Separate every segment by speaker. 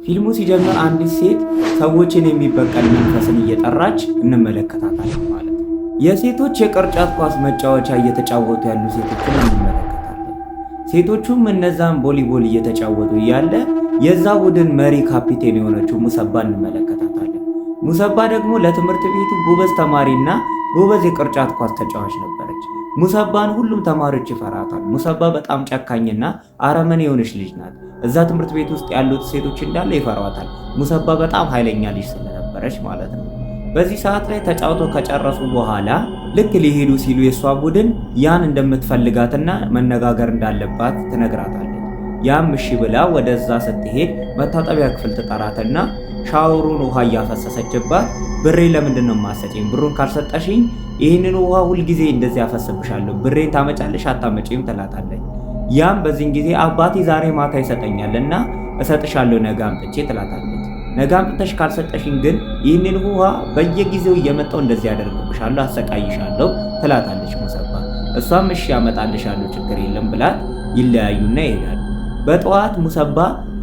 Speaker 1: ፊልሙ ሲጀምር አንዲት ሴት ሰዎችን የሚበቀል መንፈስን እየጠራች እንመለከታታለን ማለት ነው። የሴቶች የቅርጫት ኳስ መጫወቻ እየተጫወቱ ያሉ ሴቶችን እንመለከታለን። ሴቶቹም እነዛን ቮሊቦል እየተጫወቱ እያለ የዛ ቡድን መሪ ካፒቴን የሆነችው ሙሰባ እንመለከታታለን። ሙሰባ ደግሞ ለትምህርት ቤቱ ጎበዝ ተማሪና ጎበዝ የቅርጫት ኳስ ተጫዋች ነበረች። ሙሰባን ሁሉም ተማሪዎች ይፈራታል። ሙሰባ በጣም ጨካኝና አረመኔ የሆነች ልጅ ናት። እዛ ትምህርት ቤት ውስጥ ያሉት ሴቶች እንዳለ ይፈሯታል። ሙሰባ በጣም ኃይለኛ ልጅ ስለነበረች ማለት ነው። በዚህ ሰዓት ላይ ተጫውቶ ከጨረሱ በኋላ ልክ ሊሄዱ ሲሉ የሷ ቡድን ያን እንደምትፈልጋትና መነጋገር እንዳለባት ትነግራታለች። ያም እሺ ብላ ወደዛ ስትሄድ መታጠቢያ ክፍል ትጠራትና ሻወሩን ውሃ እያፈሰሰችባት ብሬ ለምንድን ነው የማሰጪኝ? ብሩን ካልሰጠሽኝ ይህንን ውሃ ሁልጊዜ እንደዚህ ያፈስብሻለሁ፣ ብሬን ታመጫለሽ አታመጪም? ትላታለች። ያም በዚህን ጊዜ አባቴ ዛሬ ማታ ይሰጠኛልና እሰጥሻለሁ ነገ አምጥቼ ትላታለች። ነገ አምጥተሽ ካልሰጠሽኝ ግን ይህንን ውሃ በየጊዜው እየመጣው እንደዚህ ያደርግብሻለሁ፣ አሰቃይሻለሁ ትላታለች ሙሰባ። እሷም እሺ ያመጣልሻለሁ ችግር የለም ብላት ይለያዩና ይሄዳሉ። በጠዋት ሙሰባ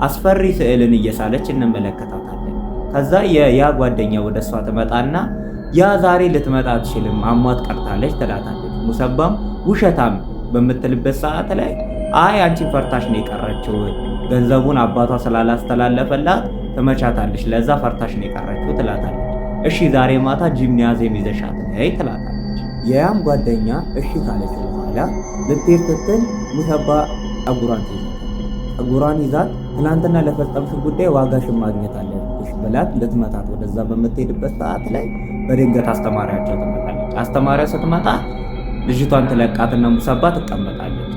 Speaker 1: አስፈሪ ስዕልን እየሳለች እንመለከታታለን። ከዛ ያ ጓደኛ ወደ እሷ ትመጣና ያ ዛሬ ልትመጣ አትችልም አሟት ቀርታለች ትላታለች። ሙሰባም ውሸታም በምትልበት ሰዓት ላይ አይ አንቺን ፈርታሽ ነው የቀረችው፣ ገንዘቡን አባቷ ስላላስተላለፈላት ትመቻታለች፣ ለዛ ፈርታሽ ነው የቀረችው ትላታለች። እሺ ዛሬ ማታ ጂምናዚየም ይዘሻት ነይ ትላታለች። ያም ጓደኛ እሺ ካለች በኋላ ልትሄድ ስትል ሙሰባ ፀጉሯን ይዛት ትናንትና ለፈጸምሽው ጉዳይ ዋጋሽን ማግኘት አለብሽ ብላት ልትመታት ወደዛ በምትሄድበት ሰዓት ላይ በድንገት አስተማሪያቸው ትመጣለች። አስተማሪያ ስትመጣ ልጅቷን ትለቃትና ሙሰባ ትቀመጣለች።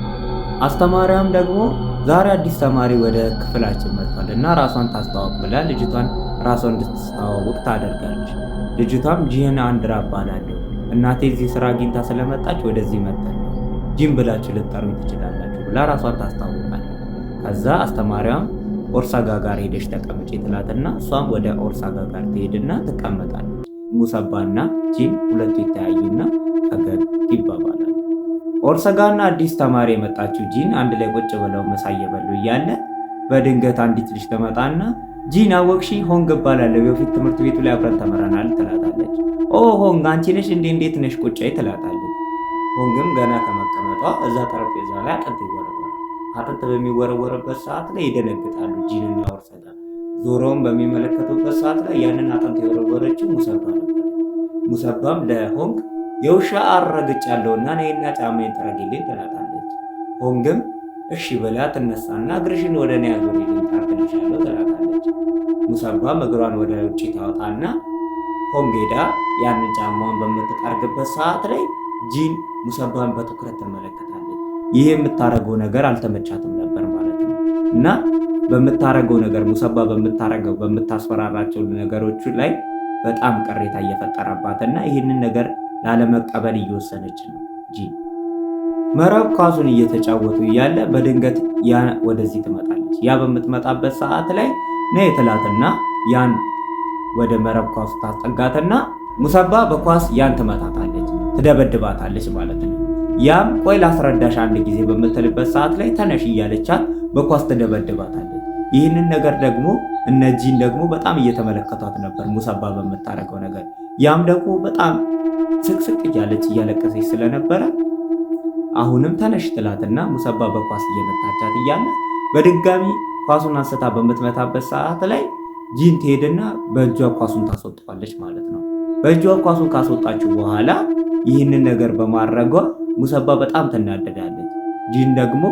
Speaker 1: አስተማሪያም ደግሞ ዛሬ አዲስ ተማሪ ወደ ክፍላችን መጥቷል እና ራሷን ታስተዋውቅ ብላ ልጅቷን ራሷን እንድትስተዋወቅ ታደርጋለች። ልጅቷም ጂን አንድራ እባላለሁ፣ እናቴ እዚህ ስራ አግኝታ ስለመጣች ወደዚህ መጣች፣ ጂም ብላችሁ ልትጠሩኝ ትችላላችሁ ብላ ራሷን ታስተዋውቃለች። ከዛ አስተማሪያም ኦርሳጋ ጋር ሄደሽ ተቀመጪ ትላትና እሷም ወደ ኦርሳጋ ጋር ትሄድና ትቀመጣለች። ሙሰባና ጂን ሁለቱ ይተያዩና ፈገግ ይባባላል። ኦርሳጋና አዲስ ተማሪ የመጣችው ጂን አንድ ላይ ቁጭ ብለው ምሳ እየበሉ እያለ በድንገት አንዲት ልጅ ትመጣና ጂን አወቅሺ? ሆንግ እባላለሁ፣ በፊት ትምህርት ቤቱ ላይ አብረን ተምረናል ትላታለች። ኦ ሆንግ አንቺ ነሽ እንዴት ነሽ ቁጭ ትላታለች። ሆንግም ገና ከመቀመጧ እዛ ጠረጴዛ ላይ አጥንት ይወረወራል። አጥንት በሚወረወርበት ሰዓት ላይ ይደነግጣሉ ጂንና ኦርሳጋ። ዞሮውን በሚመለከቱበት ሰዓት ላይ ያንን አጥንት የወረወረችው ሙሰባ ነበር። ሙሰባም ለሆንግ የውሻ አረግጫለሁና ነይና ጫማዬን ጥረጊልኝ ትላታለች። ሆንግም እሺ ብላ ትነሳና እግርሽን ወደ እኔ አዙሪልኝ ታርግልሻለሁ ትላታለች። ሙሰባም እግሯን ወደ ውጭ ታወጣና ሆንግ ሄዳ ያንን ጫማዋን በምትጠርግበት ሰዓት ላይ ጂን ሙሰባን በትኩረት ትመለከታለች። ይህ የምታረገው ነገር አልተመቻትም ነበር ማለት ነው እና በምታረገው ነገር ሙሰባ በምታስፈራራቸው ነገሮች ላይ በጣም ቅሬታ እየፈጠረባትና ይህንን ነገር ላለመቀበል እየወሰነች ነው። ጂን መረብ ኳሱን እየተጫወቱ እያለ በድንገት ያ ወደዚህ ትመጣለች። ያ በምትመጣበት ሰዓት ላይ ነይ ትላትና ያን ወደ መረብ ኳሱ ታስጠጋትና ሙሰባ በኳስ ያን ትመታታለች፣ ትደበድባታለች ማለት ነው። ያም ቆይ ላስረዳሽ አንድ ጊዜ በምትልበት ሰዓት ላይ ተነሽ እያለቻት በኳስ ትደበድባታለች። ይህንን ነገር ደግሞ እነ ጂን ደግሞ በጣም እየተመለከቷት ነበር ሙሰባ በምታረገው ነገር። ያም ደግሞ በጣም ስቅስቅ እያለች እያለቀሰች ስለነበረ አሁንም ተነሽ ትላትና ሙሰባ በኳስ እየመታቻት እያለ በድጋሚ ኳሱን አንስታ በምትመታበት ሰዓት ላይ ጂን ትሄድና በእጇ ኳሱን ታስወጣዋለች ማለት ነው። በእጇ ኳሱን ካስወጣችው በኋላ ይህንን ነገር በማድረጓ ሙሰባ በጣም ትናደዳለች። ጂን ደግሞ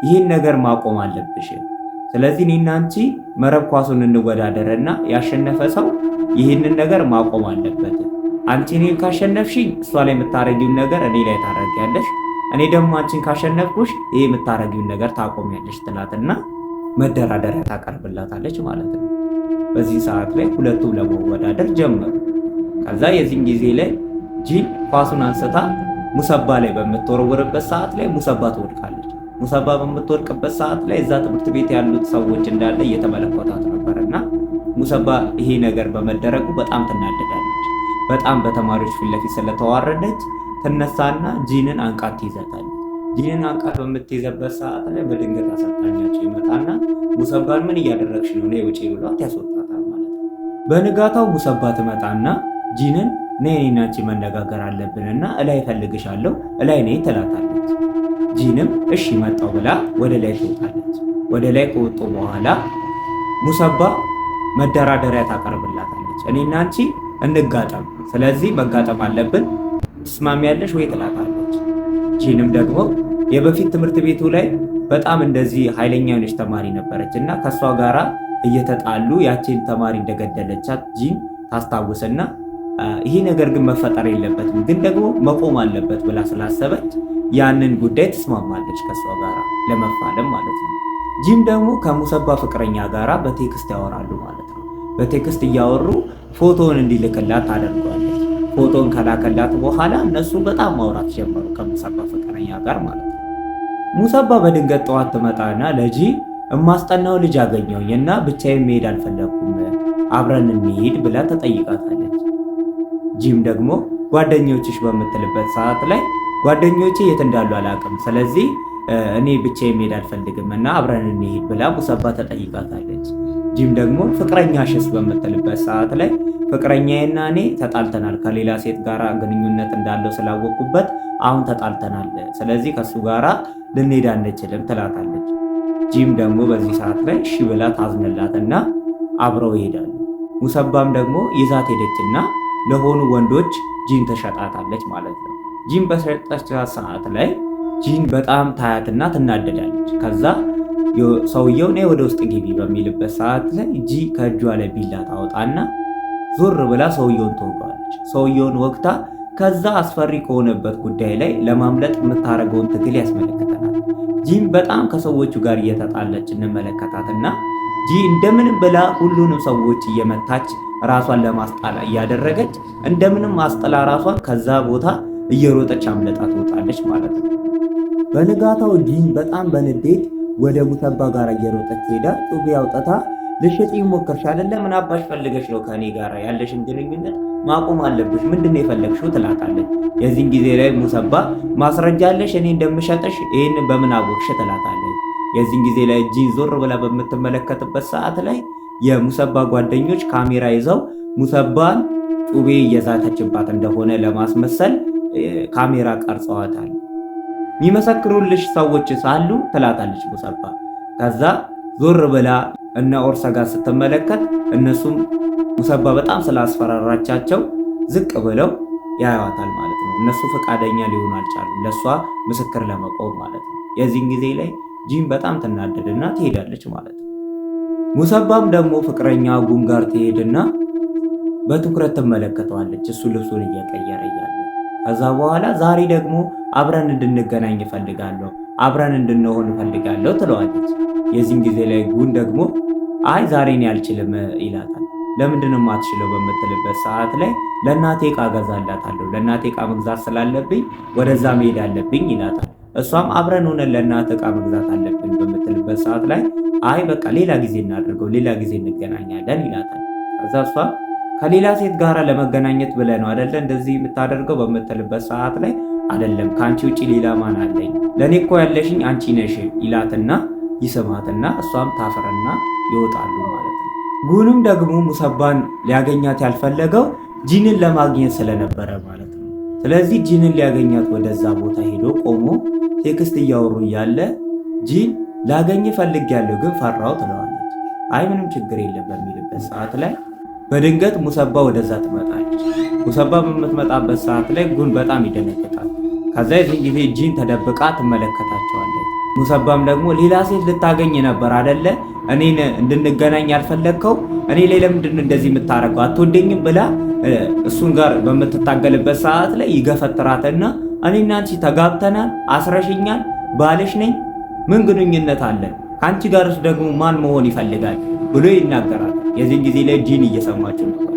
Speaker 1: ይህን ነገር ማቆም አለብሽ፣ ስለዚህ እኔና አንቺ መረብ ኳሱን እንወዳደርና ያሸነፈ ሰው ይህንን ነገር ማቆም አለበት። አንቺ እኔን ካሸነፍሽኝ እሷ ላይ የምታረጊውን ነገር እኔ ላይ ታረጊያለሽ፣ እኔ ደግሞ አንቺን ካሸነፍኩሽ ይሄ የምታረጊውን ነገር ታቆሚያለሽ ትላትና መደራደሪያ ታቀርብላታለች ማለት ነው። በዚህ ሰዓት ላይ ሁለቱም ለመወዳደር ጀመሩ። ከዛ የዚህን ጊዜ ላይ ጂን ኳሱን አንስታ ሙሰባ ላይ በምትወረወርበት ሰዓት ላይ ሙሰባ ትወድቃለች። ሙሰባ በምትወድቅበት ሰዓት ላይ እዛ ትምህርት ቤት ያሉት ሰዎች እንዳለ እየተመለከቷት ነበርና ሙሰባ ይሄ ነገር በመደረጉ በጣም ትናደዳለች። በጣም በተማሪዎች ፊት ለፊት ስለተዋረደች ትነሳና ጂንን አንቃት ትይዛታለች። ጂንን አንቃት በምትይዘበት ሰዓት ላይ በድንገት አሰልጣኛቸው ይመጣና ሙሰባን ምን እያደረግሽ ነው? ነይ ውጪ ብሏት ያስወጣታል ማለት ነው። በንጋታው ሙሰባ ትመጣና ጂንን ነይ እኔና አንቺ መነጋገር አለብንና እላይ እፈልግሻለሁ እላይ ነይ ትላታለች። ጂንም እሺ መጣው ብላ ወደ ላይ ትወጣለች። ወደ ላይ ከወጡ በኋላ ሙሰባ መደራደሪያ ታቀርብላታለች። እኔና አንቺ እንጋጠም፣ ስለዚህ መጋጠም አለብን፣ ትስማሚያለሽ ወይ ትላታለች። ጂንም ደግሞ የበፊት ትምህርት ቤቱ ላይ በጣም እንደዚህ ኃይለኛ የሆነች ተማሪ ነበረች እና ከእሷ ጋራ እየተጣሉ ያቺን ተማሪ እንደገደለቻት ጂን ታስታውስና ይሄ ነገር ግን መፈጠር የለበትም ግን ደግሞ መቆም አለበት ብላ ስላሰበች ያንን ጉዳይ ትስማማለች ከእሷ ጋራ ለመፋለም ማለት ነው። ጂም ደግሞ ከሙሰባ ፍቅረኛ ጋራ በቴክስት ያወራሉ ማለት ነው። በቴክስት እያወሩ ፎቶውን እንዲልክላት ታደርገዋለች። ፎቶን ከላከላት በኋላ እነሱ በጣም ማውራት ጀመሩ ከሙሰባ ፍቅረኛ ጋር ማለት ነው። ሙሰባ በድንገት ጠዋት ትመጣና ለጂ እማስጠናው ልጅ አገኘሁኝ እና ብቻዬን መሄድ አልፈለኩም አብረን እንሂድ ብላ ተጠይቃታለች። ጂም ደግሞ ጓደኞችሽ በምትልበት ሰዓት ላይ ጓደኞቼ የት እንዳሉ አላውቅም፣ ስለዚህ እኔ ብቻዬን መሄድ አልፈልግም እና አብረን እንሂድ ብላ ሙሰባ ተጠይቃታለች። ጂም ደግሞ ፍቅረኛሽስ በምትልበት ሰዓት ላይ ፍቅረኛዬና እኔ ተጣልተናል፣ ከሌላ ሴት ጋራ ግንኙነት እንዳለው ስላወቅኩበት አሁን ተጣልተናል፣ ስለዚህ ከሱ ጋራ ልንሄድ አንችልም ትላታለች። ጂም ደግሞ በዚህ ሰዓት ላይ እሺ ብላ ታዝንላትና አብረው ይሄዳሉ። ሙሰባም ደግሞ ይዛት ሄደችና ለሆኑ ወንዶች ጂን ተሸጣታለች ማለት ነው። ጂን በሸጠቻት ሰዓት ላይ ጂን በጣም ታያትና ትናደዳለች። ከዛ ሰውየው ነይ ወደ ውስጥ ግቢ በሚልበት ሰዓት ላይ ጂ ከእጇ ላይ ቢላ ታወጣና ዞር ብላ ሰውየውን ትወጋለች። ሰውየውን ወቅታ ከዛ አስፈሪ ከሆነበት ጉዳይ ላይ ለማምለጥ የምታደርገውን ትግል ያስመለክተናል። ጂም በጣም ከሰዎቹ ጋር እየተጣለች እንመለከታትና ጂ እንደምንም ብላ ሁሉንም ሰዎች እየመታች ራሷን ለማስጣላ እያደረገች እንደምንም አስጥላ ራሷን ከዛ ቦታ እየሮጠች አምለጣ ትወጣለች ማለት ነው። በንጋታው ጂን በጣም በንዴት ወደ ሙሰባ ጋር እየሮጠች ሄዳ ጩቤ አውጥታ ልሽጪ ሞከርሽ አይደለ? ምን አባሽ ፈልገሽ ነው ከኔ ጋር ያለሽን ግንኙነት ማቆም አለብሽ፣ ምንድነው የፈለግሽው ትላታለች። የዚህን ጊዜ ላይ ሙሰባ ማስረጃ አለሽ እኔ እንደምሸጥሽ ይህን በምን አወቅሽ ትላታለች። የዚህን ጊዜ ላይ ጂን ዞር ብላ በምትመለከትበት ሰዓት ላይ የሙሰባ ጓደኞች ካሜራ ይዘው ሙሰባን ጩቤ እየዛተችባት እንደሆነ ለማስመሰል ካሜራ ቀርጸዋታል። የሚመሰክሩልሽ ሰዎች ሳሉ ትላታለች ሙሰባ። ከዛ ዞር ብላ እነ ኦርሳ ጋር ስትመለከት እነሱም ሙሰባ በጣም ስላስፈራራቻቸው ዝቅ ብለው ያዩዋታል ማለት ነው። እነሱ ፈቃደኛ ሊሆኑ አልቻሉም ለሷ ምስክር ለመቆም ማለት ነው። የዚህን ጊዜ ላይ ጂን በጣም ትናደድና ትሄዳለች ማለት ነው። ሙሰባም ደግሞ ፍቅረኛ ጉም ጋር ትሄድና በትኩረት ትመለከተዋለች እሱ ልብሱን እየቀየረ እያለ። ከዛ በኋላ ዛሬ ደግሞ አብረን እንድንገናኝ እፈልጋለሁ፣ አብረን እንድንሆን እፈልጋለሁ ትለዋለች። የዚህን ጊዜ ላይ ጉን ደግሞ አይ ዛሬ እኔ አልችልም ይላታል። ለምንድነው የማትችለው በምትልበት ሰዓት ላይ ለእናቴ ዕቃ ገዛላታለሁ፣ ለእናቴ ዕቃ መግዛት ስላለብኝ ወደዛ መሄድ አለብኝ ይላታል። እሷም አብረን ሆነን ለእናት ዕቃ መግዛት አለብን በምትልበት ሰዓት ላይ አይ በቃ ሌላ ጊዜ እናድርገው፣ ሌላ ጊዜ እንገናኛለን ይላታል። ከዛ እሷ ከሌላ ሴት ጋር ለመገናኘት ብለህ ነው አይደለ እንደዚህ የምታደርገው በምትልበት ሰዓት ላይ አይደለም፣ ከአንቺ ውጪ ሌላ ማን አለኝ? ለእኔ እኮ ያለሽኝ አንቺ ነሽ ይላትና ይስማትና እሷም ታፍርና ይወጣሉ ማለት ነው። ጉንም ደግሞ ሙሰባን ሊያገኛት ያልፈለገው ጂንን ለማግኘት ስለነበረ ማለት ነው። ስለዚህ ጂንን ሊያገኛት ወደዛ ቦታ ሄዶ ቆሞ ቴክስት እያወሩ እያለ ጂን ላገኝ ፈልጌያለሁ ግን ፈራው ትለዋለች። አይ ምንም ችግር የለም በሚልበት ሰዓት ላይ በድንገት ሙሰባ ወደዛ ትመጣለች። ሙሰባ በምትመጣበት ሰዓት ላይ ጉን በጣም ይደነግጣል። ከዛ የዚህ ጊዜ ጂን ተደብቃ ትመለከታቸዋለች። ሙሰባም ደግሞ ሌላ ሴት ልታገኝ ነበር አይደለ? እኔን እንድንገናኝ ያልፈለግከው እኔ ላይ ለምንድን እንደዚህ የምታረገው አትወደኝም ብላ እሱን ጋር በምትታገልበት ሰዓት ላይ ይገፈትራትና እኔና አንቺ ተጋብተናል፣ አስረሽኛል፣ ባልሽ ነኝ፣ ምን ግንኙነት አለን? ከአንቺ ጋርስ ደግሞ ማን መሆን ይፈልጋል ብሎ ይናገራል። የዚህን ጊዜ ላይ ጂን እየሰማችው ነበር።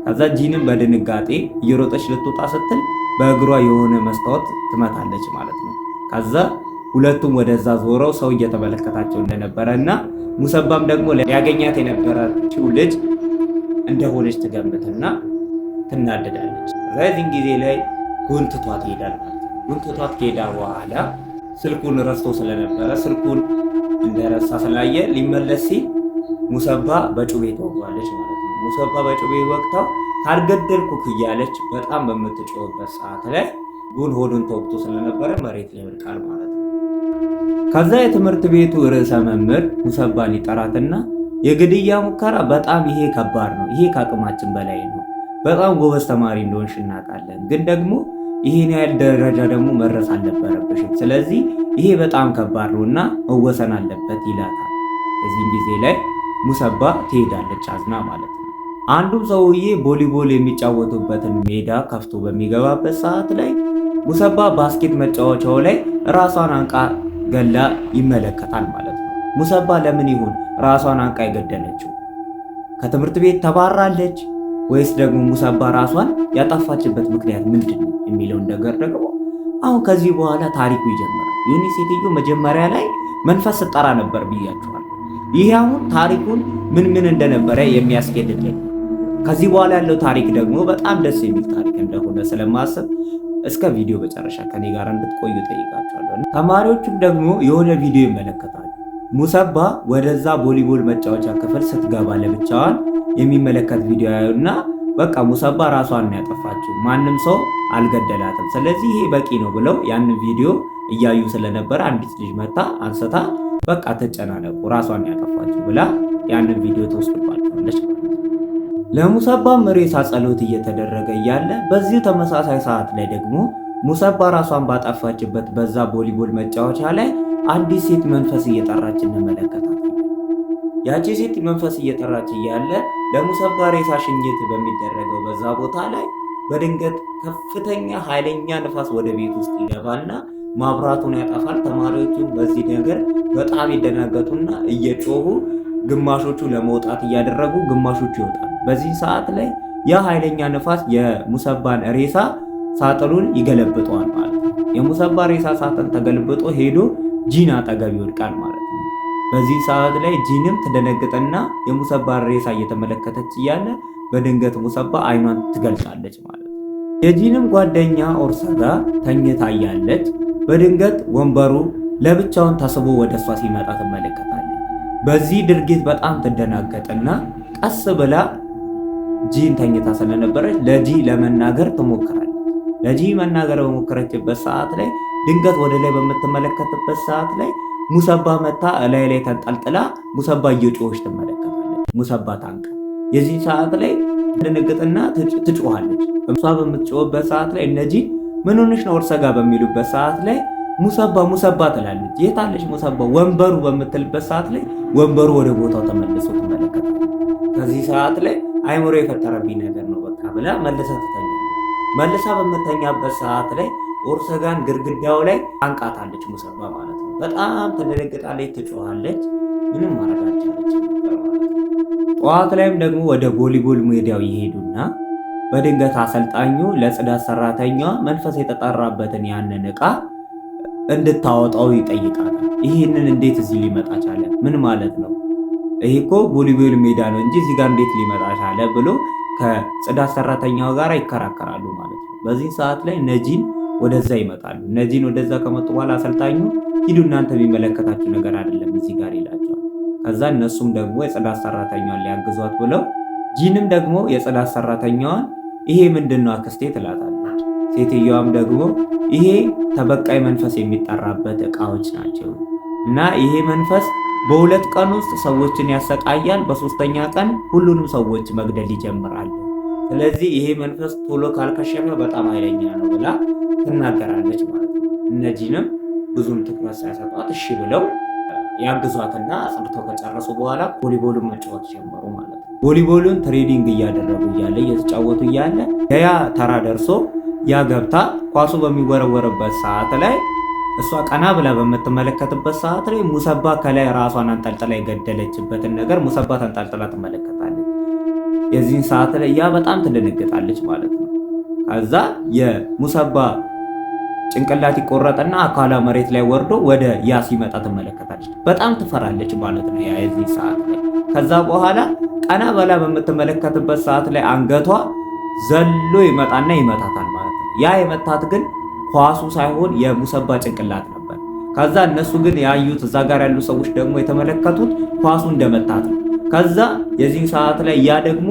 Speaker 1: ከዛ ጂንም በድንጋጤ እየሮጠች ልትወጣ ስትል በእግሯ የሆነ መስታወት ትመታለች ማለት ነው። ከዛ ሁለቱም ወደዛ ዞረው ሰው እየተመለከታቸው እንደነበረ እና ሙሰባም ደግሞ ሊያገኛት የነበረችው ልጅ እንደሆነች ትገምትና ትናደዳለች። በዚህን ጊዜ ላይ ጉን ትቷት ይሄዳል ማለት ነው። ጉን ትቷት ከሄዳ በኋላ ስልኩን ረስቶ ስለነበረ ስልኩን እንደረሳ ስላየ ሊመለስ ሲል ሙሰባ በጩቤ ተወግቷለች ማለት ነው። ሙሰባ በጩቤ ወቅታው ካልገደልኩህ እያለች በጣም በምትጮህበት ሰዓት ላይ ጉን ሆዱን ተወግቶ ስለነበረ መሬት ላይ ይወድቃል ማለት ነው። ከዛ የትምህርት ቤቱ ርዕሰ መምህር ሙሰባን ይጠራትና የግድያ ሙከራ በጣም ይሄ ከባድ ነው፣ ይሄ ከአቅማችን በላይ ነው፣ በጣም ጎበዝ ተማሪ እንደሆንሽ እናውቃለን፣ ግን ደግሞ ይሄን ያህል ደረጃ ደግሞ መድረስ አልነበረብሽም፣ ስለዚህ ይሄ በጣም ከባድ ነው እና መወሰን አለበት ይላታል። በዚህም ጊዜ ላይ ሙሰባ ትሄዳለች አዝና ማለት ነው። አንዱም ሰውዬ ቮሊቦል የሚጫወቱበትን ሜዳ ከፍቶ በሚገባበት ሰዓት ላይ ሙሰባ ባስኬት መጫወቻው ላይ ራሷን አንቃ ገላ ይመለከታል ማለት ነው። ሙሰባ ለምን ይሁን ራሷን አንቃ የገደለችው? ከትምህርት ቤት ተባራለች ወይስ ደግሞ ሙሰባ ራሷን ያጠፋችበት ምክንያት ምንድን ነው የሚለውን ነገር ደግሞ አሁን ከዚህ በኋላ ታሪኩ ይጀምራል። ይሁን ሴትዮ መጀመሪያ ላይ መንፈስ ስጠራ ነበር ብያችኋል። ይህ አሁን ታሪኩን ምን እንደነበረ የሚያስኬድልኝ። ከዚህ በኋላ ያለው ታሪክ ደግሞ በጣም ደስ የሚል ታሪክ እንደሆነ ስለማስብ እስከ ቪዲዮ መጨረሻ ከኔ ጋር እንድትቆዩ ጠይቃችኋለሁ። ተማሪዎቹም ደግሞ የሆነ ቪዲዮ ይመለከታሉ። ሙሰባ ወደዛ ቮሊቦል መጫወቻ ክፍል ስትገባ ለብቻዋን የሚመለከት ቪዲዮ ያዩና በቃ ሙሰባ ራሷን ያጠፋችው ማንም ሰው አልገደላትም፣ ስለዚህ ይሄ በቂ ነው ብለው ያንን ቪዲዮ እያዩ ስለነበረ አንዲት ልጅ መታ አንስታ በቃ ተጨናነቁ ራሷን ያጠፋችው ብላ ያንን ቪዲዮ ተወስድባቸዋለች። ለሙሰባም ሬሳ ጸሎት እየተደረገ እያለ በዚሁ ተመሳሳይ ሰዓት ላይ ደግሞ ሙሰባ ራሷን ባጠፋችበት በዛ ቮሊቦል መጫወቻ ላይ አንዲት ሴት መንፈስ እየጠራች እንመለከታለን። ያቺ ሴት መንፈስ እየጠራች እያለ ለሙሰባ ሬሳ ሽኝት በሚደረገው በዛ ቦታ ላይ በድንገት ከፍተኛ ኃይለኛ ንፋስ ወደ ቤት ውስጥ ይገባና ማብራቱን ያጠፋል። ተማሪዎቹ በዚህ ነገር በጣም ይደናገጡና እየጮሁ ግማሾቹ ለመውጣት እያደረጉ ግማሾቹ ይወጣሉ። በዚህ ሰዓት ላይ ያ ኃይለኛ ንፋስ የሙሰባን ሬሳ ሳጥኑን ይገለብጠዋል ማለት ነው። የሙሰባ ሬሳ ሳጥን ተገልብጦ ሄዶ ጂን አጠገብ ይወድቃል ማለት ነው። በዚህ ሰዓት ላይ ጂንም ትደነግጥና የሙሰባን ሬሳ እየተመለከተች እያለ በድንገት ሙሰባ አይኗን ትገልጣለች ማለት ነው። የጂንም ጓደኛ ኦርሰጋ ተኝታ እያለች በድንገት ወንበሩ ለብቻውን ተስቦ ወደ እሷ ሲመጣ ትመለከታለች። በዚህ ድርጊት በጣም ትደናገጥና ቀስ ብላ ጂን ተኝታ ስለነበረች ለጂ ለመናገር ትሞክራለች። ለጂ መናገር በሞከረችበት ሰዓት ላይ ድንገት ወደ ላይ በምትመለከትበት ሰዓት ላይ ሙሰባ መታ ላይ ተንጠልጥላ ሙሰባ እየጮኸች ትመለከታለች። ሙሰባ ታንቃ የዚህ ሰዓት ላይ ትደነግጥና ትጮኻለች። እሷ በምትጮህበት ሰዓት ላይ እነጂ ምን ሆነሽ ነው ኦርሰጋ በሚሉበት ሰዓት ላይ ሙሰባ ትላለች። የታለች ሙሰባ ወንበሩ በምትልበት ሰዓት ላይ ወንበሩ ወደ ቦታው ተመልሶ ትመለከታለች። ከዚህ ሰዓት ላይ አይምሮ የፈጠረብኝ ነገር ነው በቃ ብላ መልሳ ትተኛለች። መልሳ በምተኛበት ሰዓት ላይ ኦርሰጋን ግድግዳው ላይ አንቃታለች ሙሰባ ማለት ነው። በጣም ትደነግጣለች፣ ትጮኻለች። ምንም ማድረግ አልቻለችም ነበር ማለት ነው። ጠዋት ላይም ደግሞ ወደ ቮሊቦል ሜዳው ይሄዱና በድንገት አሰልጣኙ ለጽዳት ሰራተኛዋ መንፈስ የተጠራበትን ያንን ዕቃ እንድታወጣው ይጠይቃታል። ይህንን እንዴት እዚህ ሊመጣ ቻለ? ምን ማለት ነው? ይሄ እኮ ቮሊቦል ሜዳ ነው እንጂ እዚህ ጋር እንዴት ሊመጣ ቻለ ብሎ ከጽዳት ሰራተኛው ጋር ይከራከራሉ ማለት ነው። በዚህ ሰዓት ላይ ነጂን ወደዛ ይመጣሉ። ነጂን ወደዛ ከመጡ በኋላ አሰልጣኙ ሂዱ እናንተ የሚመለከታችሁ ነገር አይደለም እዚህ ጋር ይላቸዋል። ከዛ እነሱም ደግሞ የጽዳት ሰራተኛዋን ሊያግዟት ብለው ጂንም ደግሞ የጽዳት ሰራተኛዋን ይሄ ምንድነው አክስቴ ትላታለች። ሴትዮዋም ደግሞ ይሄ ተበቃይ መንፈስ የሚጠራበት ዕቃዎች ናቸው እና ይሄ መንፈስ በሁለት ቀን ውስጥ ሰዎችን ያሰቃያል፣ በሶስተኛ ቀን ሁሉንም ሰዎች መግደል ይጀምራል። ስለዚህ ይሄ መንፈስ ቶሎ ካልከሸፈ በጣም ኃይለኛ ነው ብላ ትናገራለች ማለት ነው። እነጂንም ብዙም ትኩረት ሳይሰጧት እሺ ብለው ያግዟትና አጽድተው ከጨረሱ በኋላ ቮሊቦሉን መጫወት ጀመሩ ማለት ነው። ቮሊቦሉን ትሬኒንግ እያደረጉ እያለ እየተጫወቱ እያለ ያ ተራ ደርሶ ያ ገብታ ኳሱ በሚወረወርበት ሰዓት ላይ እሷ ቀና ብላ በምትመለከትበት ሰዓት ላይ ሙሰባ ከላይ ራሷን አንጠልጥላ የገደለችበትን ነገር ሙሰባ ተንጠልጥላ ትመለከታለች። የዚህን ሰዓት ላይ ያ በጣም ትደነግጣለች ማለት ነው። ከዛ የሙሰባ ጭንቅላት ይቆረጥና አካሏ መሬት ላይ ወርዶ ወደ ያ ሲመጣ ትመለከታለች። በጣም ትፈራለች ማለት ነው የዚህ ሰዓት ላይ። ከዛ በኋላ ቀና ብላ በምትመለከትበት ሰዓት ላይ አንገቷ ዘሎ ይመጣና ይመታታል ማለት ነው። ያ የመታት ግን ኳሱ ሳይሆን የሙሰባ ጭንቅላት ነበር። ከዛ እነሱ ግን ያዩት እዛ ጋር ያሉ ሰዎች ደግሞ የተመለከቱት ኳሱ እንደመታት ነው። ከዛ የዚህን ሰዓት ላይ ያ ደግሞ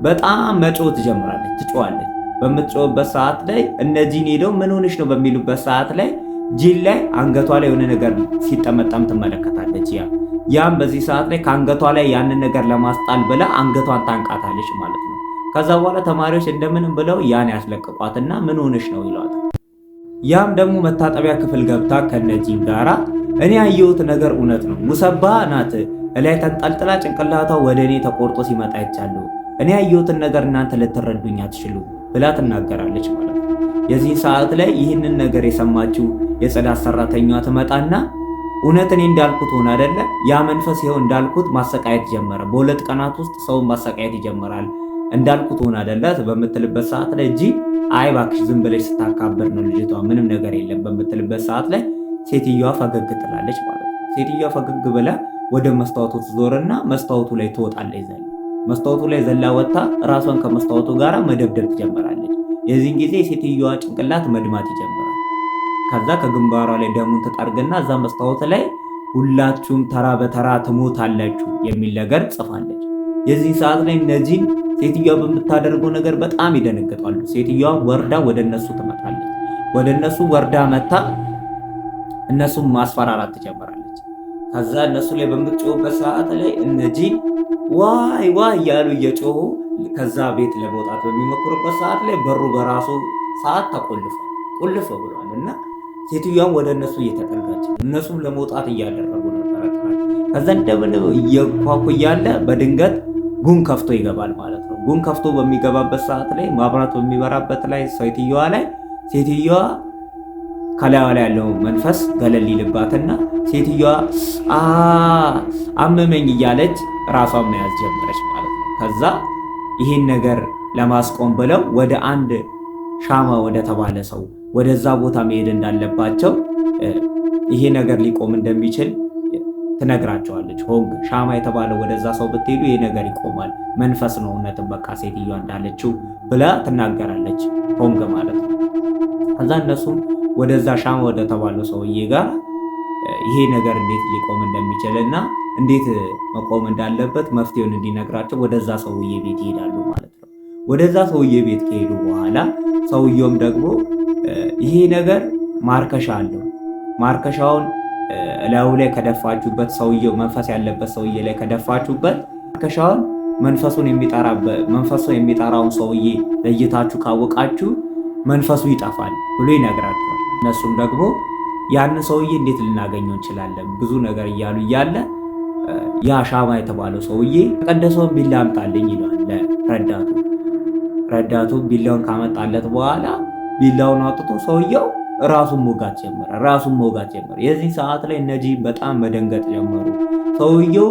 Speaker 1: በጣም መጮህ ትጀምራለች፣ ትጮዋለች። በምትጮህበት ሰዓት ላይ እነዚህን ሄደው ምን ሆነሽ ነው በሚሉበት ሰዓት ላይ ጂን ላይ አንገቷ ላይ የሆነ ነገር ሲጠመጠም ትመለከታለች። ያም በዚህ ሰዓት ላይ ከአንገቷ ላይ ያንን ነገር ለማስጣል ብላ አንገቷን ታንቃታለች ማለት ነው። ከዛ በኋላ ተማሪዎች እንደምንም ብለው ያን ያስለቅቋትና ምን ሆነሽ ነው ይሏታል። ያም ደግሞ መታጠቢያ ክፍል ገብታ ከነጂን ጋራ እኔ ያየሁት ነገር እውነት ነው፣ ሙሰባ ናት እላይ ተንጠልጥላ ጭንቅላቷ ወደ እኔ ተቆርጦ ሲመጣ አይቻለሁ፣ እኔ ያየሁትን ነገር እናንተ ልትረዱኝ አትችሉ ብላ ትናገራለች ማለት ነው። የዚህ ሰዓት ላይ ይህንን ነገር የሰማችው የጽዳት ሰራተኛዋ ትመጣና እውነት እኔ እንዳልኩት ሆነ አይደለ? ያ መንፈስ ይኸው እንዳልኩት ማሰቃየት ጀመረ። በ2 ቀናት ውስጥ ሰውን ማሰቃየት ይጀምራል። እንዳልኩት ሆነ አይደለ በምትልበት ሰዓት ላይ እጂ አይ እባክሽ ዝም ብለሽ ስታካብር ነው ልጅቷ ምንም ነገር የለም በምትልበት ሰዓት ላይ ሴትዮዋ ፈገግ ትላለች ማለት ነው። ሴትዮዋ ፈገግ ብላ ወደ መስታወቱ ትዞርና መስታወቱ ላይ ትወጣለች። መስታወቱ ላይ ዘላ ወጣ ራሷን ከመስታወቱ ጋር መደብደብ ትጀምራለች። የዚህን ጊዜ ሴትዮዋ ጭንቅላት መድማት ይጀምራል። ከዛ ከግንባሯ ላይ ደሙን ትጠርግና እዛ መስታወት ላይ ሁላችሁም ተራ በተራ ትሞታላችሁ የሚል ነገር ጽፋለች። የዚህ ሰዓት ላይ እነዚህን ሴትዮዋ በምታደርገው ነገር በጣም ይደነግጣሉ። ሴትዮዋ ወርዳ ወደ እነሱ ትመጣለች። ወደ እነሱ ወርዳ መታ እነሱም ማስፈራራት ትጀምራለች። ከዛ እነሱ ላይ በምትጮህበት ሰዓት ላይ እነዚህ ዋይ ዋይ እያሉ እየጮሁ ከዛ ቤት ለመውጣት በሚሞክሩበት ሰዓት ላይ በሩ በራሱ ሰዓት ተቆልፏል፣ ቁልፍ ብሏል እና ሴትዮዋም ወደ እነሱ እየተጠጋች እነሱም ለመውጣት እያደረጉ ነበር። ከዛ እንደምን እየኳኩ እያለ በድንገት ጉን ከፍቶ ይገባል ማለት ነው። ጉን ከፍቶ በሚገባበት ሰዓት ላይ ማብራት በሚበራበት ላይ ሴትዮዋ ከላይዋ ላይ ያለው መንፈስ ገለል ይልባትና ሴትዮዋ አመመኝ እያለች ራሷን መያዝ ጀመረች ማለት ነው። ከዛ ይህን ነገር ለማስቆም ብለው ወደ አንድ ሻማ ወደ ተባለ ሰው ወደዛ ቦታ መሄድ እንዳለባቸው ይሄ ነገር ሊቆም እንደሚችል ትነግራቸዋለች። ሆንግ ሻማ የተባለ ወደዛ ሰው ብትሄዱ ይሄ ነገር ይቆማል፣ መንፈስ ነው እውነትም በቃ ሴትዮዋ እንዳለችው ብላ ትናገራለች። ሆንግ ማለት ነው። ከዛ እነሱም ወደዛ ሻማ ወደ ተባለው ሰውዬ ጋር ይሄ ነገር እንዴት ሊቆም እንደሚችልና እንዴት መቆም እንዳለበት መፍትሄውን እንዲነግራቸው ወደዛ ሰውዬ ቤት ይሄዳሉ ማለት ነው። ወደዛ ሰውዬ ቤት ከሄዱ በኋላ ሰውየውም ደግሞ ይሄ ነገር ማርከሻ አለው፣ ማርከሻውን ላዩ ላይ ከደፋችሁበት ሰውየው መንፈስ ያለበት ሰውዬ ላይ ከደፋችሁበት ማርከሻውን መንፈሱ የሚጠራውን ሰውዬ ለይታችሁ ካወቃችሁ መንፈሱ ይጠፋል ብሎ ይነግራቸዋል። እነሱም ደግሞ ያን ሰውዬ እንዴት ልናገኘው እንችላለን ብዙ ነገር እያሉ እያለ ያ ሻማ የተባለው ሰውዬ ተቀደሰውን ቢላ አምጣልኝ ይለዋል ለረዳቱ። ረዳቱ ቢላውን ካመጣለት በኋላ ቢላውን አውጥቶ ሰውየው ራሱን መውጋት ጀመረ። የዚህ ሰዓት ላይ እነዚህ በጣም መደንገጥ ጀመሩ። ሰውየው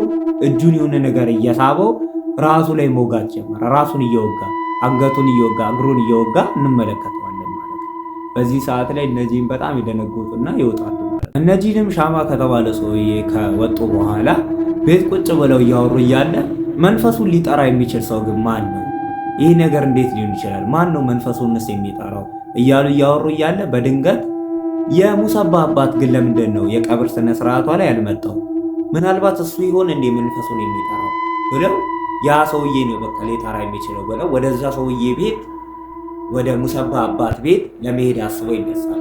Speaker 1: እጁን የሆነ ነገር እየሳበው ራሱ ላይ መውጋት ጀመረ። ራሱን እየወጋ አንገቱን እየወጋ እግሩን እየወጋ እንመለከተዋለን ማለት ነው። በዚህ ሰዓት ላይ እነዚህም በጣም ይደነግጡና ይወጣሉ ማለት ነው። እነዚህንም ሻማ ከተባለ ሰውዬ ከወጡ በኋላ ቤት ቁጭ ብለው እያወሩ እያለ መንፈሱን ሊጠራ የሚችል ሰው ግን ማን ነው? ይህ ነገር እንዴት ሊሆን ይችላል? ማን ነው መንፈሱንስ የሚጠራው? እያሉ እያወሩ እያለ በድንገት የሙሰባ አባት ግን ለምንድን ነው የቀብር ስነ ስርዓቷ ላይ ያልመጣው? ምናልባት እሱ ይሆን እንዴ መንፈሱን የሚጠራው ብለው ያ ሰውዬ ነው በቃ ሊጠራ የሚችለው ብለው ወደዛ ሰውዬ ቤት ወደ ሙሰባ አባት ቤት ለመሄድ አስበው ይነሳሉ።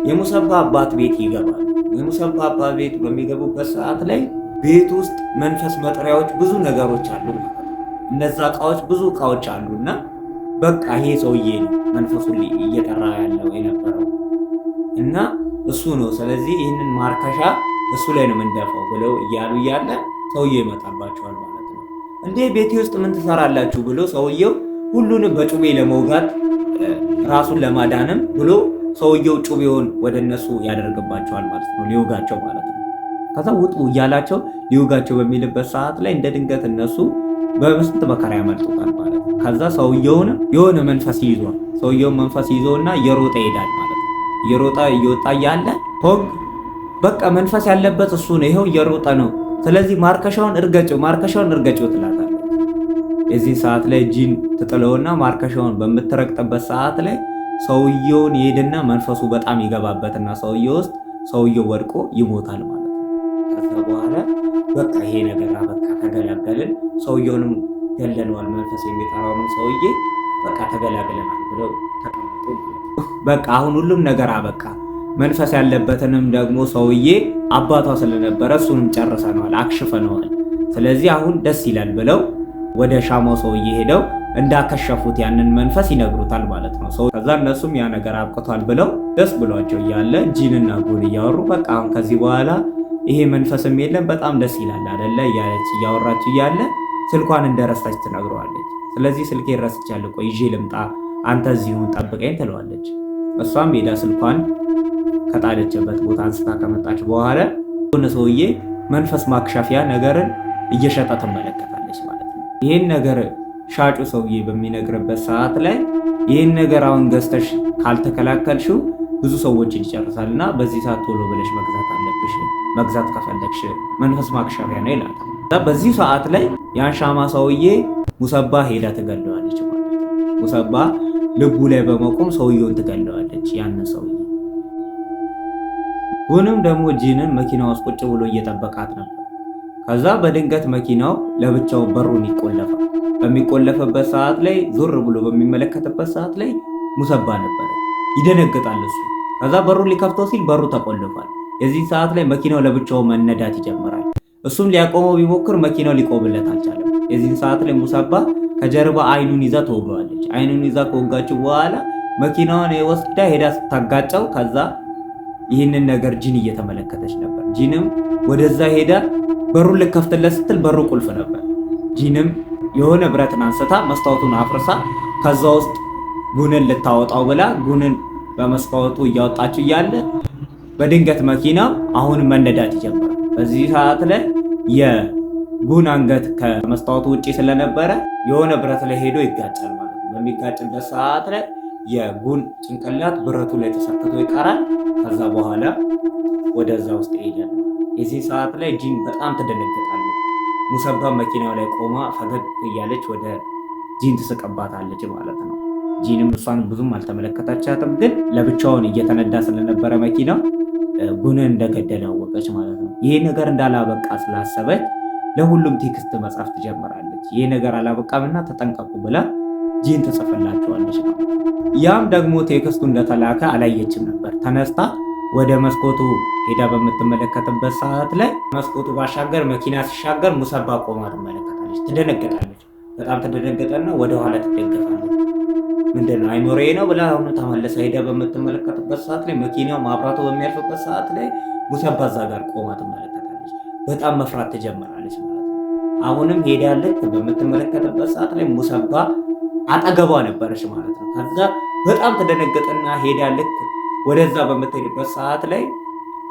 Speaker 1: የሙሰባ አባት ቤት ይገባሉ። የሙሰባ አባት ቤት በሚገቡበት ሰዓት ላይ ቤት ውስጥ መንፈስ መጥሪያዎች ብዙ ነገሮች አሉ። እነዛ እቃዎች ብዙ እቃዎች አሉና በቃ ይሄ ሰውዬ ነው መንፈሱን እየጠራ ያለው የነበረው እና እሱ ነው። ስለዚህ ይህንን ማርከሻ እሱ ላይ ነው የምንደፋው ብለው እያሉ እያለ ሰውዬው ይመጣባቸዋል ማለት ነው። እንዴ ቤቴ ውስጥ ምን ትሰራላችሁ ብሎ ሰውየው ሁሉንም በጩቤ ለመውጋት ራሱን ለማዳንም ብሎ ሰውየው ጩቤውን ወደ እነሱ ያደርግባቸዋል ማለት ነው፣ ሊወጋቸው ማለት ነው። ከዛ ውጡ እያላቸው ሊወጋቸው በሚልበት ሰዓት ላይ እንደ ድንገት እነሱ በስንት መከራ ያመልጡታል ማለት ነው። ከዛ ሰውየውን የሆነ መንፈስ ይዟል። ሰውየውን መንፈስ ይዞና እየሮጠ ይሄዳል ማለት ነው። እየሮጠ እየወጣ እያለ ሆግ በቃ መንፈስ ያለበት እሱ ነው፣ ይኸው እየሮጠ ነው። ስለዚህ ማርከሻውን እርገጭው ትላታለች። የዚህ ሰዓት ላይ ጂን ትጥለውና ማርከሻውን በምትረግጥበት ሰዓት ላይ ሰውየውን ይሄድና መንፈሱ በጣም ይገባበትና ሰውየው ውስጥ ሰውየው ወድቆ ይሞታል ማለት ነው። ከዛ በኋላ በቃ ይሄ ነገር አበቃ፣ ተገላገልን፣ ሰውየውንም ገለነዋል፣ መንፈስ የሚጠራውንም ሰውዬ በቃ ተገላግለናል ብለው ተቀምጡ። በቃ አሁን ሁሉም ነገር አበቃ። መንፈስ ያለበትንም ደግሞ ሰውዬ አባቷ ስለነበረ እሱንም ጨርሰነዋል፣ አክሽፈነዋል። ስለዚህ አሁን ደስ ይላል ብለው ወደ ሻማው ሰውዬ ሄደው እንዳከሸፉት ያንን መንፈስ ይነግሩታል ማለት ነው። ከዛ እነሱም ያ ነገር አብቅቷል ብለው ደስ ብሏቸው እያለ ጂንና ጉን እያወሩ በቃ አሁን ከዚህ በኋላ ይሄ መንፈስም የለም በጣም ደስ ይላል አይደለ እያለች እያወራች እያለ ስልኳን እንደረሳች ትነግረዋለች። ስለዚህ ስልኬን ረስቻለሁ፣ ቆይ ይዤ ልምጣ፣ አንተ እዚሁን ጠብቀኝ ትለዋለች። እሷም ሄዳ ስልኳን ከጣለችበት ቦታ አንስታ ከመጣች በኋላ ሆነ ሰውዬ መንፈስ ማክሸፊያ ነገርን እየሸጠ ትመለከታለች ማለት ነው። ይህን ነገር ሻጩ ሰውዬ በሚነግርበት ሰዓት ላይ ይህን ነገር አሁን ገዝተሽ ካልተከላከልሽው ብዙ ሰዎችን ይጨርሳልና በዚህ ሰዓት ቶሎ ብለሽ መግዛት አለብሽ፣ መግዛት ከፈለግሽ መንፈስ ማክሸፊያ ነው ይላታል። በዚህ ሰዓት ላይ ያን ሻማ ሰውዬ ሙሰባ ሄዳ ትገለዋለች ማለት ነው። ሙሰባ ልቡ ላይ በመቆም ሰውየውን ትገለዋለች ያን ሰውዬ። ጉንም ደግሞ ጂንን መኪና ውስጥ ቁጭ ብሎ እየጠበቃት ነበር። ከዛ በድንገት መኪናው ለብቻው በሩን ይቆለፋል። በሚቆለፍበት ሰዓት ላይ ዞር ብሎ በሚመለከትበት ሰዓት ላይ ሙሰባ ነበረ። ይደነግጣል እሱ። ከዛ በሩን ሊከፍተው ሲል በሩ ተቆልፏል። የዚህ ሰዓት ላይ መኪናው ለብቻው መነዳት ይጀምራል። እሱም ሊያቆመው ቢሞክር መኪናው ሊቆምለት አልቻለም። የዚህ ሰዓት ላይ ሙሰባ ከጀርባ አይኑን ይዛ ተወጋዋለች። አይኑን ይዛ ከወጋችው በኋላ መኪናዋን ወስዳ ሄዳ ስታጋጨው ከዛ ይህንን ነገር ጂን እየተመለከተች ነበር። ጂንም ወደዛ ሄዳ በሩን ልከፍትለት ስትል በሩ ቁልፍ ነበር። ጂንም የሆነ ብረትን አንስታ መስታወቱን አፍርሳ ከዛ ውስጥ ጉንን ልታወጣው ብላ ጉንን በመስታወቱ እያወጣችው እያለ በድንገት መኪናው አሁን መነዳት ይጀምራል። በዚህ ሰዓት ላይ የጉን አንገት ከመስታወቱ ውጪ ስለነበረ የሆነ ብረት ላይ ሄዶ ይጋጫል ማለት ነው። በሚጋጭበት ሰዓት ላይ የጉን ጭንቅላት ብረቱ ላይ ተሰክቶ ይቀራል። ከዛ በኋላ ወደዛ ውስጥ ይሄዳል። የዚህ ሰዓት ላይ ጂን በጣም ትደነግጣለች። ሙሰባ መኪናው ላይ ቆማ ፈገግ እያለች ወደ ጂን ትስቀባታለች ማለት ነው። ጂንም እሷን ብዙም አልተመለከታቻትም፣ ግን ለብቻውን እየተነዳ ስለነበረ መኪናው ጉንን እንደገደለ አወቀች ማለት ነው። ይሄ ነገር እንዳላበቃ ስላሰበች ለሁሉም ቴክስት መጻፍ ትጀምራለች። ይሄ ነገር አላበቃምና ተጠንቀቁ ብላ ጂን ትጽፍላቸዋለች ማለት ነው። ያም ደግሞ ቴክስቱ እንደተላከ አላየችም ነበር። ተነስታ ወደ መስኮቱ ሄዳ በምትመለከትበት ሰዓት ላይ መስኮቱ ባሻገር መኪና ሲሻገር ሙሰባ ቆማ ትመለከታለች። ትደነገጣለች። በጣም ትደነገጠና ወደ ኋላ ትደገፋለች። ምንድነው አይሞሬ ነው ብላ አሁን ተመለሰ ሄዳ በምትመለከትበት ሰዓት ላይ መኪናው ማብራቱ በሚያልፍበት ሰዓት ላይ ሙሰባ እዛ ጋር ቆማ ትመለከታለች። በጣም መፍራት ትጀምራለች ማለት ነው። አሁንም ሄዳለች በምትመለከትበት ሰዓት ላይ ሙሰባ አጠገቧ ነበረች ማለት ነው። ከዛ በጣም ተደነገጠና ሄዳለች። ወደዛ በምትሄድበት ሰዓት ላይ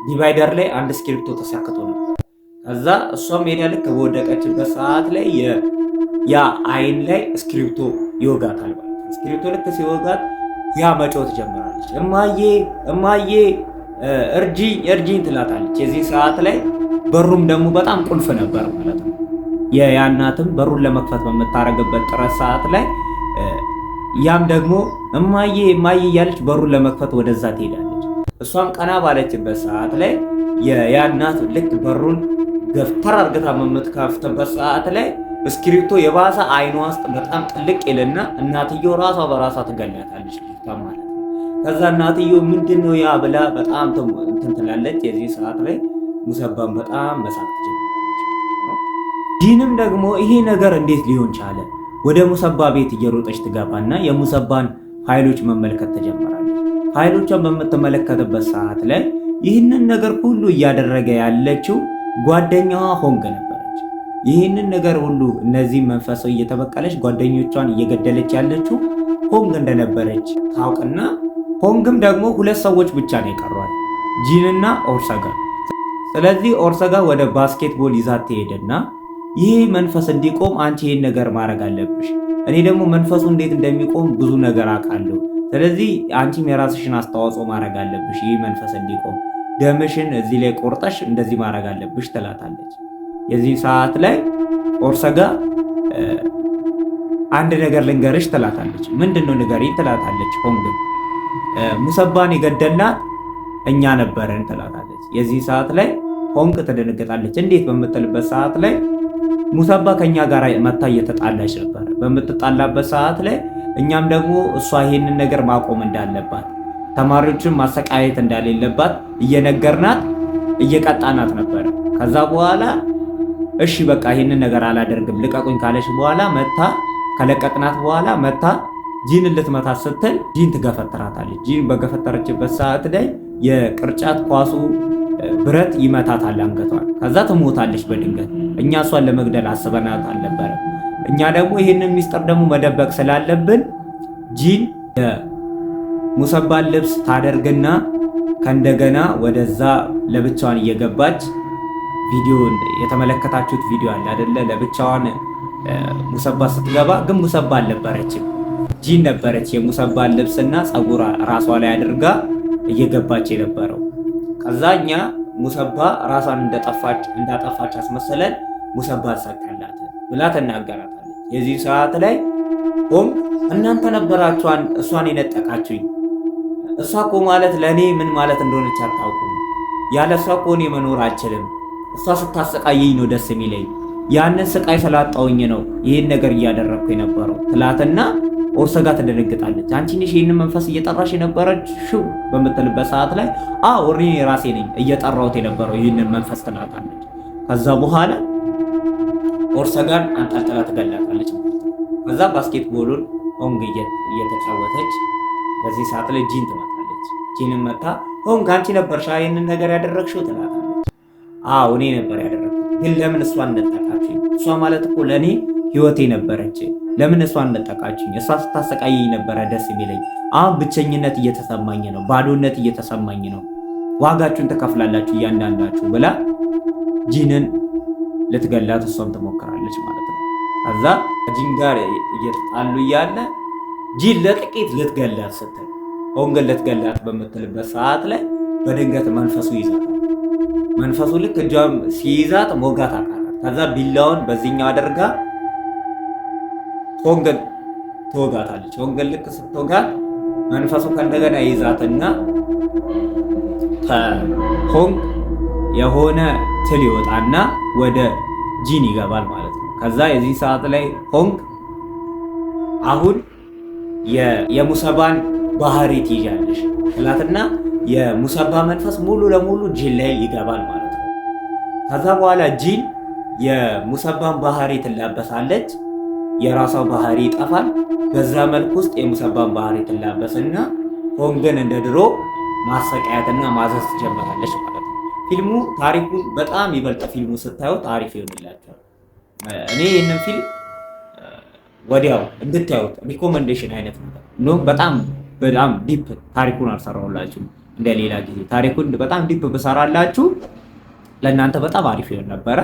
Speaker 1: ዲቫይደር ላይ አንድ እስክሪፕቶ ተሰክቶ ነበር። ከዛ እሷም ሄዳለች። በወደቀችበት ሰዓት ላይ ያ አይን ላይ እስክሪፕቶ ይወጋታል ማለት ነው። እስክሪፕቶ ልክ ሲወጋት ያ መጮህ ትጀምራለች። እማዬ እማዬ እርጂኝ ትላታለች። የዚህ ሰዓት ላይ በሩም ደግሞ በጣም ቁልፍ ነበር ማለት ነው። የያናትም በሩን ለመክፈት በምታረግበት ጥረት ሰዓት ላይ ያም ደግሞ እማዬ እማዬ እያለች በሩን ለመክፈት ወደዛ ትሄዳለች። እሷም ቀና ባለችበት ሰዓት ላይ የያናት ልክ በሩን ገፍተር አርግታ በምትከፍትበት ሰዓት ላይ እስክሪፕቶ የባሰ አይኗ ውስጥ በጣም ጥልቅ ይልና እናትየው ራሷ በራሷ ትገላታለች ማለት ነው። ከዛ እናትየው ምንድነው ያ ብላ በጣም እንትን ትላለች። የዚህ ሰዓት ላይ ሙሰባን በጣም መሳቅ ትጀምራለች። ጂንም ደግሞ ይሄ ነገር እንዴት ሊሆን ቻለ? ወደ ሙሰባ ቤት እየሮጠች ትገባና የሙሰባን ፋይሎች መመልከት ትጀምራለች። ፋይሎቿን በምትመለከትበት ሰዓት ላይ ይህንን ነገር ሁሉ እያደረገ ያለችው ጓደኛዋ ሆንግ ነበረች። ይህንን ነገር ሁሉ እነዚህ መንፈሳዊ እየተበቀለች ጓደኞቿን እየገደለች ያለችው ሆንግ እንደነበረች ታውቅና ሆንግም ደግሞ ሁለት ሰዎች ብቻ ነው የቀሯት፣ ጂንና ኦርሰጋ። ስለዚህ ኦርሰጋ ወደ ባስኬትቦል ይዛት ትሄድና ይህ መንፈስ እንዲቆም አንቺ ይህን ነገር ማድረግ አለብሽ፣ እኔ ደግሞ መንፈሱ እንዴት እንደሚቆም ብዙ ነገር አውቃለሁ፣ ስለዚህ አንቺም የራስሽን አስተዋጽኦ ማድረግ አለብሽ፣ ይህ መንፈስ እንዲቆም ደምሽን እዚህ ላይ ቆርጠሽ እንደዚህ ማድረግ አለብሽ ትላታለች። የዚህ ሰዓት ላይ ኦርሰጋ አንድ ነገር ልንገርሽ ትላታለች። ምንድነው ንገሪኝ ትላታለች። ሆንግ ሙሰባን የገደልናት እኛ ነበርን ትላታለች። የዚህ ሰዓት ላይ ሆንግ ትደነግጣለች። እንዴት በምትልበት ሰዓት ላይ ሙሰባ ከኛ ጋር መታ እየተጣላች ነበር። በምትጣላበት ሰዓት ላይ እኛም ደግሞ እሷ ይሄንን ነገር ማቆም እንዳለባት ተማሪዎችን ማሰቃየት እንደሌለባት እየነገርናት እየቀጣናት ነበር። ከዛ በኋላ እሺ በቃ ይሄንን ነገር አላደርግም ልቀቁኝ ካለች በኋላ መታ ከለቀቅናት በኋላ መታ ጂን ልትመታት ስትል ጂን ትገፈትራታለች። ጂን በገፈተረችበት ሰዓት ላይ የቅርጫት ኳሱ ብረት ይመታታል አንገቷን። ከዛ ትሞታለች በድንገት። እኛ እሷን ለመግደል አስበናት አልነበረም። እኛ ደግሞ ይህንን ሚስጥር ደግሞ መደበቅ ስላለብን ጂን የሙሰባን ልብስ ታደርግና ከእንደገና ወደዛ ለብቻዋን እየገባች ቪዲዮን የተመለከታችሁት ቪዲዮ አለ አይደለ? ለብቻዋን ሙሰባ ስትገባ ግን ሙሰባ አልነበረችም፣ ጂን ነበረች። የሙሰባን ልብስና ፀጉር ራሷ ላይ አድርጋ እየገባች የነበረው። ከዛ እኛ ሙሰባ ራሷን እንዳጠፋች አስመሰለን ሙሰባ ሰቀላት ብላ ትናገራታለች። የዚህ ሰዓት ላይ እናንተ ነበራችሁ እሷን የነጠቃችሁኝ። እሷ እኮ ማለት ለእኔ ምን ማለት እንደሆነች አታውቁም። ያለ እሷ እኮ እኔ መኖር አልችልም። እሷ ስታሰቃየኝ ነው ደስ የሚለኝ። ያንን ስቃይ ስላጣውኝ ነው ይህን ነገር እያደረግኩ የነበረው ትላትና ኦርሰጋ ትደነግጣለች። አንቺ ነሽ ይህንን መንፈስ እየጠራሽ የነበረችው በምትልበት ሰዓት ላይ እኔ ራሴ ነኝ እየጠራሁት የነበረው ይህንን መንፈስ ትላታለች። ከዛ በኋላ ኦርሰጋን አንጠልጥላ ትገላታለች። ከዛ ባስኬትቦሉን ሆንግ እየተጫወተች በዚህ ሰዓት ላይ ጂን ትመጣለች። ጂንን መታ ሆንግ አንቺ ነበርሽ ይህንን ነገር ያደረግሽው ትላታለች። እኔ ነበር ያደረግኩት፣ ግን ለምን እሷን ነጠቃችኝ? እሷ ማለት እኮ ለእኔ ህይወቴ ነበረች። ለምን እሷን ነጠቃችኝ? እሷ ስታሰቃየኝ ነበረ ደስ የሚለኝ። አሁን ብቸኝነት እየተሰማኝ ነው፣ ባዶነት እየተሰማኝ ነው። ዋጋችሁን ትከፍላላችሁ እያንዳንዳችሁ ብላ ጂንን ልትገላት እሷም ትሞክራለች ማለት ነው። ከዛ ጂን ጋር እየተጣሉ እያለ ጂን ለጥቂት ልትገላት ስትል ሆንግን ልትገላት በምትልበት ሰዓት ላይ በድንገት መንፈሱ ይዛታል። መንፈሱ ልክ እጇም ሲይዛት ሞጋት አቃታት። ከዛ ቢላውን በዚህኛው አድርጋ ሆንግን ትወጋታለች። ሆንግን ልክ ስትወጋት መንፈሱ ከእንደገና ይዛትና ከሆንግ የሆነ ትል ይወጣና ወደ ጂን ይገባል ማለት ነው። ከዛ የዚህ ሰዓት ላይ ሆንግ አሁን የሙሰባን ባህሪ ትይዣለሽ ትላትና የሙሰባ መንፈስ ሙሉ ለሙሉ ጂን ላይ ይገባል ማለት ነው። ከዛ በኋላ ጂን የሙሰባን ባህሪ ትላበሳለች፣ የራሷ ባህሪ ይጠፋል። በዛ መልኩ ውስጥ የሙሰባን ባህሪ ትላበስና ሆንግን እንደ ድሮ ማሰቃየትና ማዘዝ ትጀምራለች ማለት ነው። ፊልሙ ታሪኩን በጣም ይበልጥ ፊልሙ ስታዩት አሪፍ ይሆንላችኋል። እኔ ይህንን ፊልም ወዲያው እንድታዩት ሪኮመንዴሽን አይነት ነው። በጣም ዲፕ ታሪኩን አልሰራሁላችሁም እንደሌላ ጊዜ። ታሪኩን በጣም ዲፕ ብሰራላችሁ ለእናንተ በጣም አሪፍ ይሆን ነበረ።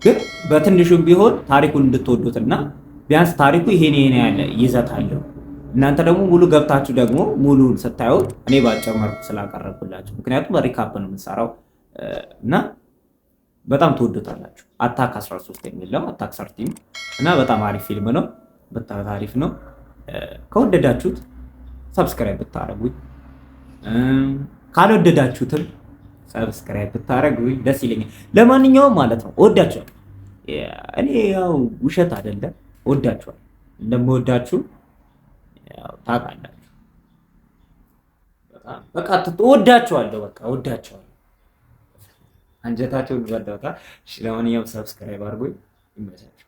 Speaker 1: ግን በትንሹም ቢሆን ታሪኩን እንድትወዱትና ቢያንስ ታሪኩ ይሄን ያለ ይዘት አለው። እናንተ ደግሞ ሙሉ ገብታችሁ ደግሞ ሙሉን ስታዩት እኔ ባጭር መልኩ ስላቀረብኩላችሁ፣ ምክንያቱም በሪካፕ ነው የምንሰራው እና በጣም ትወዱታላችሁ። አታክ 13 የሚለው አታክ 13 እና በጣም አሪፍ ፊልም ነው። በጣም አሪፍ ነው። ከወደዳችሁት ሰብስክራይብ ብታረጉኝ፣ ካልወደዳችሁትም ሰብስክራይብ ብታረጉኝ ደስ ይለኛል። ለማንኛውም ማለት ነው ወዳችኋል። እኔ ያው ውሸት አይደለም ወዳችኋል። እንደምወዳችሁ ያው ታውቃላችሁ። በቃ ወዳችኋለሁ። በቃ ወዳችኋለሁ። አንጀታቸውን በዳታ። ለማንኛውም ሰብስክራይብ አድርጉኝ። ይመቻችሁ።